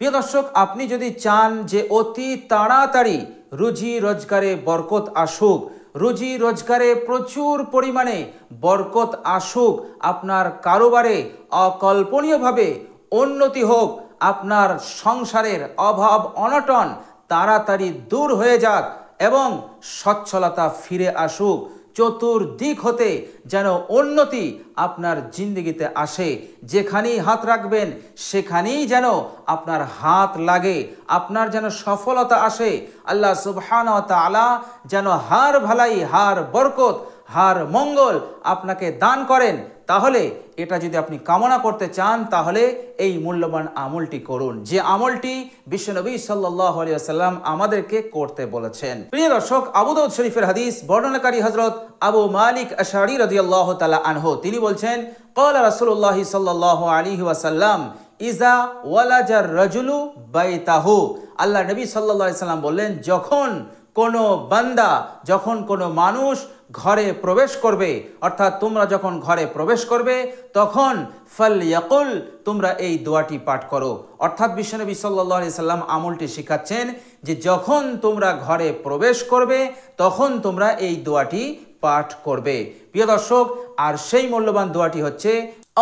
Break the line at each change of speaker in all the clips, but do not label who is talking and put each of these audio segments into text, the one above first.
প্রিয় দর্শক, আপনি যদি চান যে অতি তাড়াতাড়ি রুজি রোজগারে বরকত আসুক, রুজি রোজগারে প্রচুর পরিমাণে বরকত আসুক, আপনার কারোবারে অকল্পনীয়ভাবে উন্নতি হোক, আপনার সংসারের অভাব অনটন তাড়াতাড়ি দূর হয়ে যাক এবং সচ্ছলতা ফিরে আসুক, চতুর্দিক হতে যেন উন্নতি আপনার জিন্দেগিতে আসে, যেখানেই হাত রাখবেন সেখানেই যেন আপনার হাত লাগে, আপনার যেন সফলতা আসে, আল্লাহ সুবহানাহু ওয়া তাআলা যেন হার ভালাই, হার বরকত, হার মঙ্গল আপনাকে দান করেন। তাহলে এটা যদি আপনি কামনা করতে চান তাহলে এই মূল্যবান আমলটি করুন, যে আমলটি বিশ্বনবী সাল্লাল্লাহু আলাইহি ওয়াসাল্লাম আমাদেরকে করতে বলেছেন। প্রিয় দর্শক, আবু দাউদ শরীফের হাদিস, বর্ণনাকারী হযরত আবু মালিক আশআরী রাদিয়াল্লাহু তাআলা আনহু, তিনি বলছেন, ক্বালা রাসূলুল্লাহ সাল্লাল্লাহু আলাইহি ওয়াসাল্লাম ইজা ওয়ালাজার রাজুলু বাইতাহু, আল্লাহ নবী সাল্লাল্লাহু আলাইহি ওয়াসাল্লাম বললেন, যখন কোনো বান্দা, যখন কোনো মানুষ ঘরে প্রবেশ করবে, অর্থাৎ তোমরা যখন ঘরে প্রবেশ করবে তখন ফালইয়াকুল, তোমরা এই দোয়াটি পাঠ করো। অর্থাৎ বিশ্বনবী সাল্লাল্লাহু আলাইহি সাল্লাম আমলটি শিখাচ্ছেন যে যখন তোমরা ঘরে প্রবেশ করবে তখন তোমরা এই দোয়াটি পাঠ করবে। প্রিয় দর্শক, আর সেই মূল্যবান দোয়াটি হচ্ছে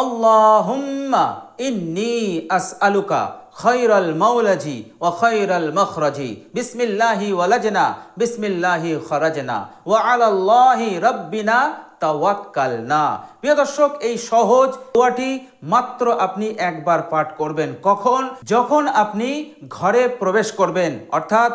আল্লাহুম্মা ইন্নী আসআলুকা খায়রাল মাওলাজি ওয়া খায়রাল মাখরাজি বিসমিল্লাহি ওয়ালাজনা বিসমিল্লাহি খরাজনা ওয়া আলাল্লাহি রাব্বিনা তাওয়াক্কালনা। প্রিয় দর্শক, এই সহজ দোয়াটি মাত্র আপনি একবার পাঠ করবেন। কখন? যখন আপনি ঘরে প্রবেশ করবেন, অর্থাৎ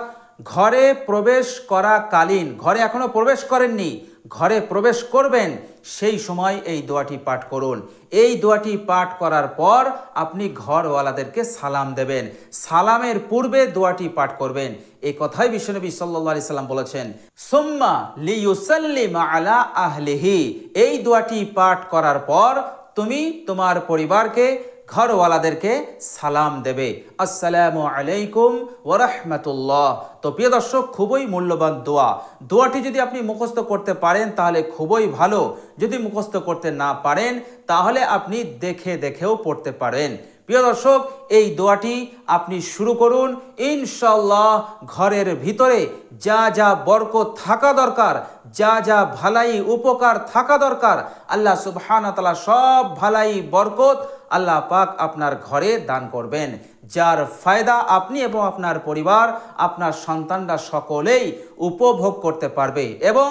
ঘরে প্রবেশ করাকালীন, ঘরে এখনো প্রবেশ করেননি, ঘরে প্রবেশ করবেন সেই সময় এই দোয়াটি পাঠ করুন। এই দোয়াটি পাঠ করার পর আপনি ঘরওয়ালাদেরকে সালাম দেবেন, সালামের পূর্বে দোয়াটি পাঠ করবেন। এই কথাই বিশ্বনবী সাল্লাল্লাহু আলাইহি সাল্লাম বলেছেন, সুম্মা লিয়ুসাল্লিমা আলা আহলিহি, এই দোয়াটি পাঠ করার পর তুমি তোমার পরিবারকে, ঘরওয়ালাদেরকে সালাম দেবে, আসসালামু আলাইকুম ওয়া রাহমাতুল্লাহ। তো প্রিয় দর্শক, খুবই মূল্যবান দোয়া। দোয়াটি যদি আপনি মুখস্থ করতে পারেন তাহলে খুবই ভালো, যদি মুখস্থ করতে না পারেন তাহলে আপনি দেখে দেখেও পড়তে পারেন। প্রিয় দর্শক, এই দোয়াটি আপনি শুরু করুন, ইনশাআল্লাহ ঘরের ভিতরে যা যা বরকত থাকা দরকার, যা যা ভালাই উপকার থাকা দরকার, আল্লাহ সুবহানাহু ওয়া তাআলা সব ভালাই বরকত আল্লাহ পাক আপনার ঘরে দান করবেন, যার ফায়দা আপনি এবং আপনার পরিবার, আপনার সন্তানরা সকলেই উপভোগ করতে পারবে। এবং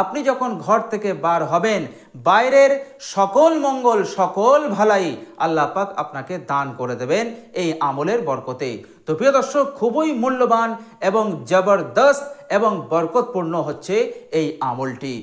আপনি যখন ঘর থেকে বার হবেন, বাইরের সকল মঙ্গল, সকল ভালাই আল্লাহ পাক আপনাকে দান করে দেবেন এই আমলের বরকতে। তো প্রিয় দর্শক, খুবই মূল্যবান এবং জবরদস্ত এবং বরকতপূর্ণ হচ্ছে এই আমলটি।